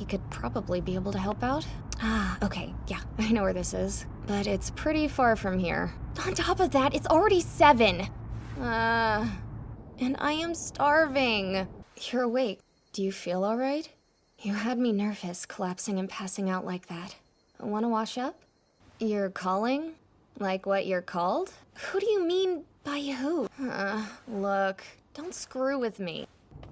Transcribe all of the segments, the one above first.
could probably be able to help out. Ah, okay, yeah, I know where this is. But it's pretty far from here. On top of that, it's already 7. And I am starving. You're awake. Do you feel all right? You had me nervous, collapsing and passing out like that. Wanna wash up? You're calling? Like what you're called? Who do you mean by who? Look, don't screw with me.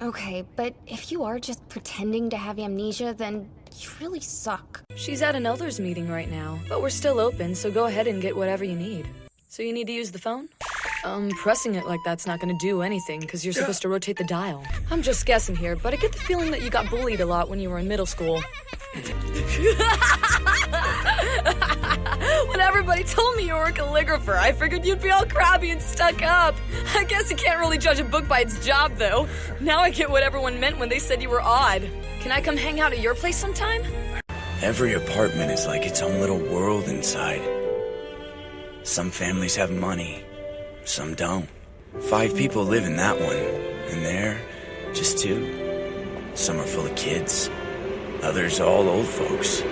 Okay, but if you are just pretending to have amnesia, then you really suck. She's at an elders meeting right now, but we're still open, so go ahead and get whatever you need. So you need to use the phone? Pressing it like that's not gonna do anything, because you're supposed to rotate the dial. I'm just guessing here, but I get the feeling that you got bullied a lot when you were in middle school. When everybody told me you were a calligrapher, I figured you'd be all crabby and stuck up. I guess you can't really judge a book by its job, though. Now I get what everyone meant when they said you were odd. Can I come hang out at your place sometime? Every apartment is like its own little world inside. Some families have money, some don't. 5 people live in that one, and they're just 2. Some are full of kids, others all old folks.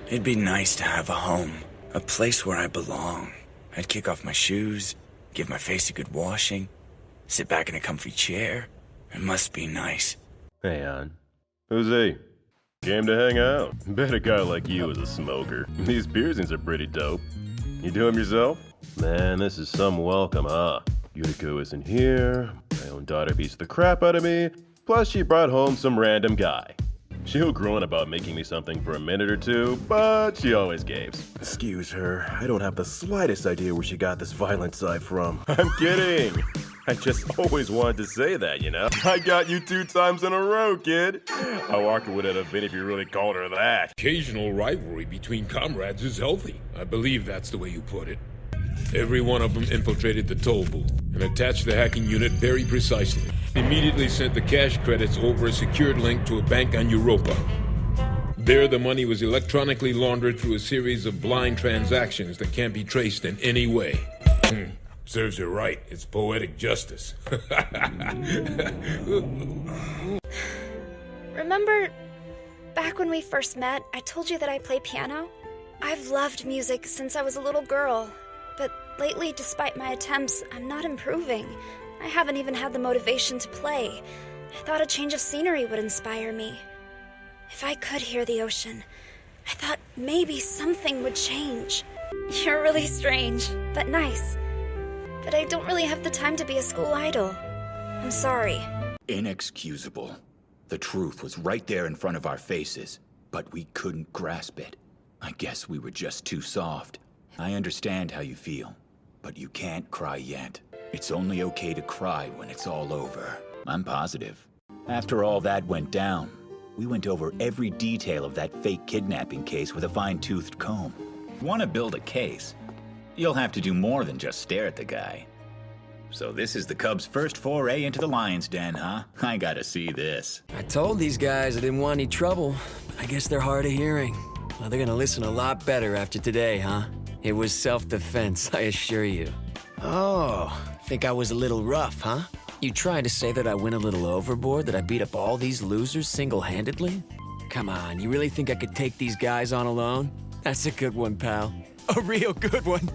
It'd be nice to have a home, a place where I belong. I'd kick off my shoes, give my face a good washing, sit back in a comfy chair. It must be nice. Hey, Ann. Who's he? Came to hang out. Bet a guy like you is a smoker. These piercings are pretty dope. You do them yourself? Man, this is some welcome, huh? Yuriko isn't here. My own daughter beats the crap out of me. Plus, she brought home some random guy. She'll groan about making me something for a minute or two, but she always gaves. Excuse her, I don't have the slightest idea where she got this violent side from. I'm kidding! I just always wanted to say that, you know? I got you 2 times in a row, kid! How awkward would it have been if you really called her that? Occasional rivalry between comrades is healthy. I believe that's the way you put it. Every one of them infiltrated the toll booth and attached the hacking unit very precisely. Immediately sent the cash credits over a secured link to a bank on Europa. There, the money was electronically laundered through a series of blind transactions that can't be traced in any way. Serves you right. It's poetic justice. Remember back when we first met, I told you that I play piano? I've loved music since I was a little girl. But lately, despite my attempts, I'm not improving. I haven't even had the motivation to play. I thought a change of scenery would inspire me. If I could hear the ocean, I thought maybe something would change. You're really strange, but nice. But I don't really have the time to be a school idol. I'm sorry. Inexcusable. The truth was right there in front of our faces, but we couldn't grasp it. I guess we were just too soft. I understand how you feel, but you can't cry yet. It's only okay to cry when it's all over. I'm positive. After all that went down, we went over every detail of that fake kidnapping case with a fine-toothed comb. Want to build a case? You'll have to do more than just stare at the guy. So this is the Cubs' first foray into the lion's den, huh? I gotta see this. I told these guys I didn't want any trouble, but I guess they're hard of hearing. Well, they're gonna listen a lot better after today, huh? It was self-defense, I assure you. Oh, think I was a little rough, huh? You trying to say that I went a little overboard, that I beat up all these losers single-handedly? Come on, you really think I could take these guys on alone? That's a good one, pal. A real good one.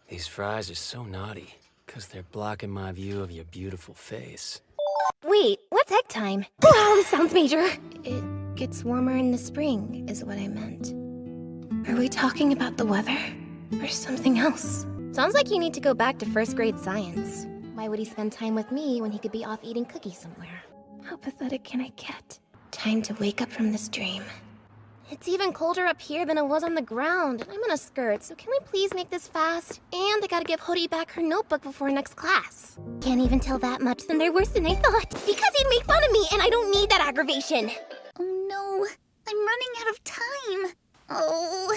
These fries are so naughty, because they're blocking my view of your beautiful face. Wait, what's egg time? Wow, this sounds major. It gets warmer in the spring, is what I meant. Are we talking about the weather? Or something else? Sounds like you need to go back to first grade science. Why would he spend time with me when he could be off eating cookies somewhere? How pathetic can I get? Time to wake up from this dream. It's even colder up here than it was on the ground, and I'm in a skirt, so can we please make this fast? And I gotta give Hori back her notebook before next class. Can't even tell that much, then they're worse than I thought. Because he'd make fun of me, and I don't need that aggravation. Oh no, I'm running out of time. Oh.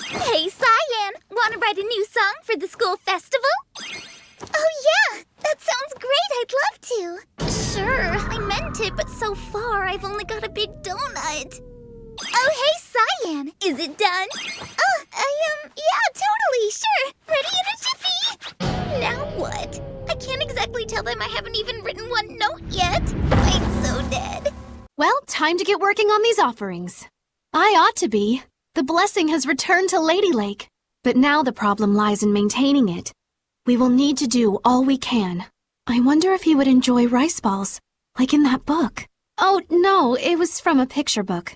Hey, Cyan, wanna write a new song for the school festival? Oh yeah, that sounds great, I'd love to. Sure, I meant it, but so far I've only got a big donut. Oh, hey, Cyan, is it done? Oh, yeah, totally, sure. Ready in a jiffy. Now what? I can't exactly tell them I haven't even written one note yet. I'm so dead. Well, time to get working on these offerings. I ought to be. The blessing has returned to Lady Lake. But now the problem lies in maintaining it. We will need to do all we can. I wonder if he would enjoy rice balls, like in that book. Oh, no, it was from a picture book.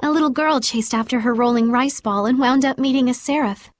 A little girl chased after her rolling rice ball and wound up meeting a seraph.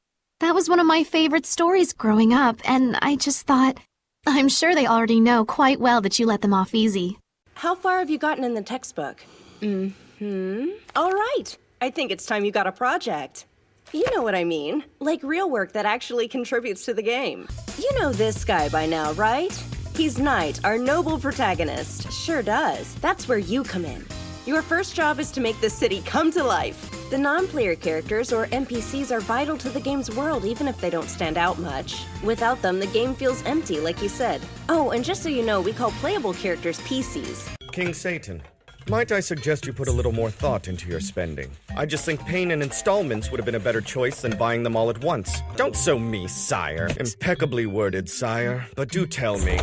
That was one of my favorite stories growing up, and I just thought, I'm sure they already know quite well that you let them off easy. How far have you gotten in the textbook? All right. I think it's time you got a project. You know what I mean. Like real work that actually contributes to the game. You know this guy by now, right? He's Knight, our noble protagonist. Sure does. That's where you come in. Your first job is to make the city come to life. The non-player characters, or NPCs, are vital to the game's world, even if they don't stand out much. Without them, the game feels empty, like you said. Oh, and just so you know, we call playable characters PCs. King Satan, might I suggest you put a little more thought into your spending? I just think paying in installments would have been a better choice than buying them all at once. Don't so me, sire. Impeccably worded, sire. But do tell me,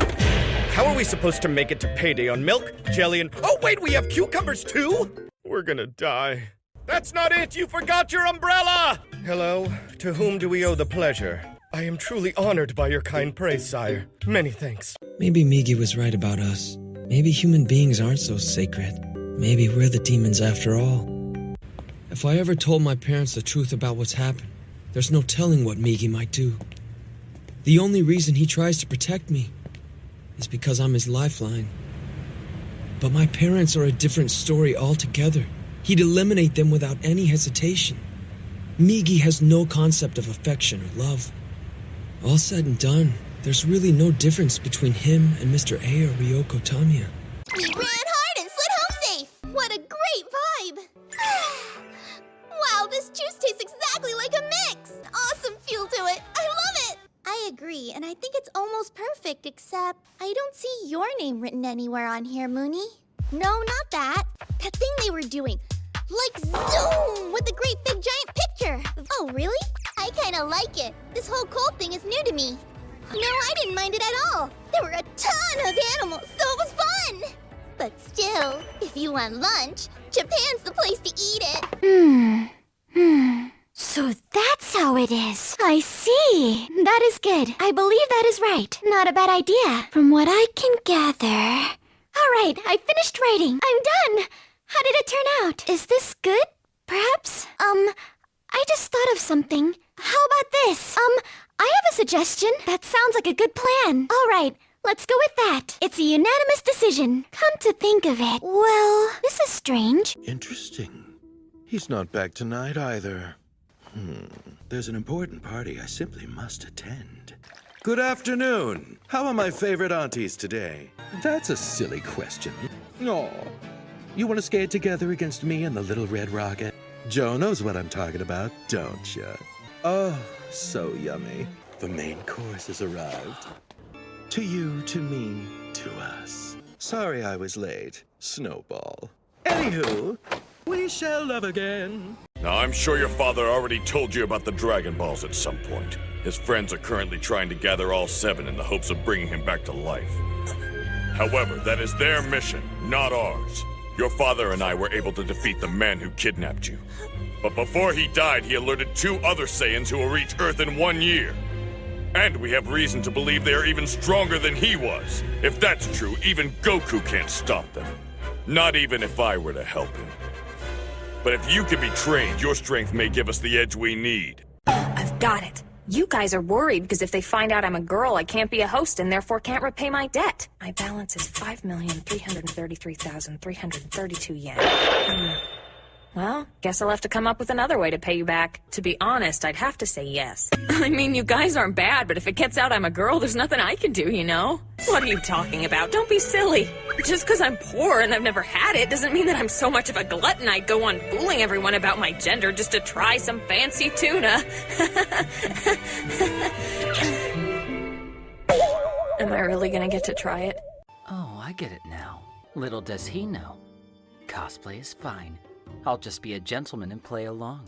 how are we supposed to make it to payday on milk, jelly, and... Oh, wait, we have cucumbers too? We're gonna die. That's not it! You forgot your umbrella! Hello? To whom do we owe the pleasure? I am truly honored by your kind praise, sire. Many thanks. Maybe Migi was right about us. Maybe human beings aren't so sacred. Maybe we're the demons after all. If I ever told my parents the truth about what's happened, there's no telling what Migi might do. The only reason he tries to protect me is because I'm his lifeline. But my parents are a different story altogether. He'd eliminate them without any hesitation. Migi has no concept of affection or love. All said and done, there's really no difference between him and Mr. A or Ryoko Tamiya. We ran hard and slid home safe! What a great vibe! Wow, this juice tastes exactly like a mix! Awesome feel to it! I love it! I agree, and I think it's almost perfect, except I don't see your name written anywhere on here, Mooney. No, not that. That thing they were doing. Like zoom! With the great big giant picture! Oh, really? I kinda like it. This whole cold thing is new to me. No, I didn't mind it at all. There were a ton of animals, so it was fun! But still, if you want lunch, Japan's the place to eat it. So that's how it is. I see. That is good. I believe that is right. Not a bad idea, from what I can gather. All right, I finished writing. I'm done. How did it turn out? Is this good? Perhaps? I just thought of something. How about this? I have a suggestion. That sounds like a good plan. All right, let's go with that. It's a unanimous decision. Come to think of it. Well, this is strange. Interesting. He's not back tonight either. There's an important party I simply must attend. Good afternoon. How are my favorite aunties today? That's a silly question. Aw. You want to skate together against me and the Little Red Rocket? Joe knows what I'm talking about, don't ya? Oh, so yummy. The main course has arrived. To you, to me, to us. Sorry I was late. Snowball. Anywho, we shall love again. Now, I'm sure your father already told you about the Dragon Balls at some point. His friends are currently trying to gather all 7 in the hopes of bringing him back to life. However, that is their mission, not ours. Your father and I were able to defeat the man who kidnapped you. But before he died, he alerted 2 other Saiyans who will reach Earth in 1 year. And we have reason to believe they are even stronger than he was. If that's true, even Goku can't stop them. Not even if I were to help him. But if you can be trained, your strength may give us the edge we need. I've got it. You guys are worried because if they find out I'm a girl, I can't be a host and therefore can't repay my debt. My balance is 5,333,332 yen. Well, guess I'll have to come up with another way to pay you back. To be honest, I'd have to say yes. I mean, you guys aren't bad, but if it gets out I'm a girl, there's nothing I can do, you know? What are you talking about? Don't be silly. Just because I'm poor and I've never had it doesn't mean that I'm so much of a glutton I'd go on fooling everyone about my gender just to try some fancy tuna. Am I really gonna get to try it? Oh, I get it now. Little does he know. Cosplay is fine. I'll just be a gentleman and play along.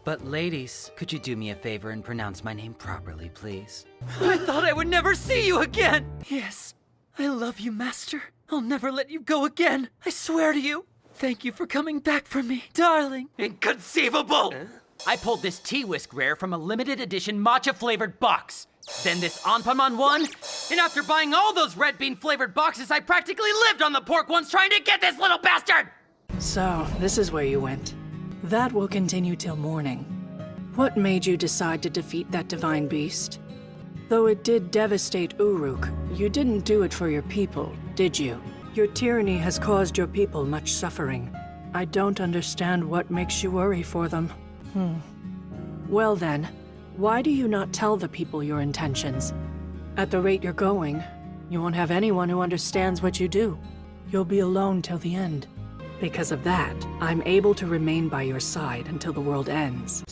But ladies, could you do me a favor and pronounce my name properly, please? I thought I would never see you again! Yes, I love you, Master. I'll never let you go again. I swear to you. Thank you for coming back for me, darling. Inconceivable! I pulled this tea whisk rare from a limited edition matcha-flavored box. Then this Anpanman one, and after buying all those red bean flavored boxes, I practically lived on the pork ones trying to get this little bastard! So, this is where you went. That will continue till morning. What made you decide to defeat that divine beast? Though it did devastate Uruk, you didn't do it for your people, did you? Your tyranny has caused your people much suffering. I don't understand what makes you worry for them. Well then, why do you not tell the people your intentions? At the rate you're going, you won't have anyone who understands what you do. You'll be alone till the end. Because of that, I'm able to remain by your side until the world ends.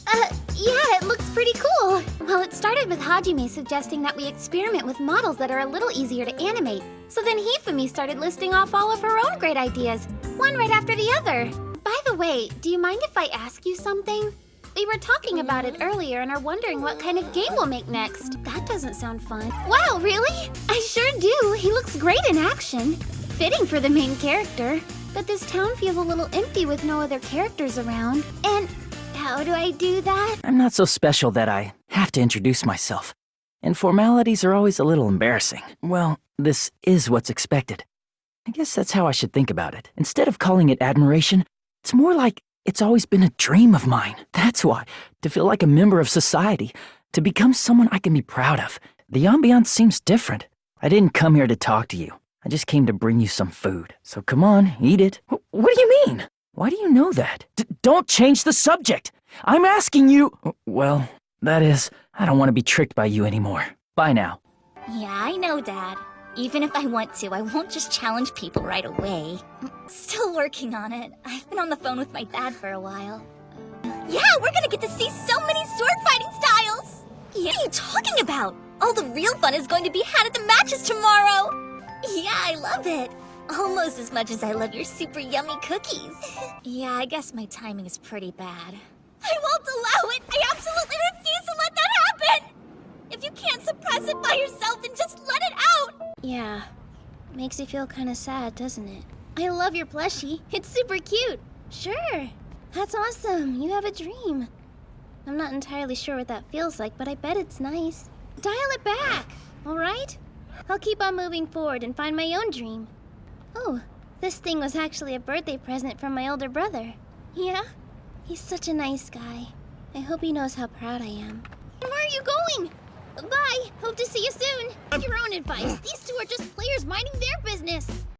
Yeah, it looks pretty cool. Well, it started with Hajime suggesting that we experiment with models that are a little easier to animate. So then Hifumi started listing off all of her own great ideas, one right after the other. By the way, do you mind if I ask you something? We were talking about it earlier and are wondering what kind of game we'll make next. That doesn't sound fun. Wow, really? I sure do. He looks great in action. Fitting for the main character. But this town feels a little empty with no other characters around. And how do I do that? I'm not so special that I have to introduce myself. And formalities are always a little embarrassing. Well, this is what's expected. I guess that's how I should think about it. Instead of calling it admiration, it's more like it's always been a dream of mine. That's why. To feel like a member of society. To become someone I can be proud of. The ambiance seems different. I didn't come here to talk to you. I just came to bring you some food. So come on, eat it. What do you mean? Why do you know that? Don't change the subject. I'm asking you... Well, that is, I don't want to be tricked by you anymore. Bye now. Yeah, I know, Dad. Even if I want to, I won't just challenge people right away. Still working on it. I've been on the phone with my dad for a while. Yeah, we're gonna get to see so many sword fighting styles! What are you talking about? All the real fun is going to be had at the matches tomorrow! Yeah, I love it. Almost as much as I love your super yummy cookies. Yeah, I guess my timing is pretty bad. I won't allow it! I absolutely refuse to let that happen! If you can't suppress it by yourself, then just let it out! Yeah, makes you feel kind of sad, doesn't it? I love your plushie. It's super cute. Sure, that's awesome. You have a dream. I'm not entirely sure what that feels like, but I bet it's nice. Dial it back, all right? I'll keep on moving forward and find my own dream. Oh, this thing was actually a birthday present from my older brother. Yeah? He's such a nice guy. I hope he knows how proud I am. Where are you going? Bye. Hope to see you soon. Have your own advice. These two are just players minding their business.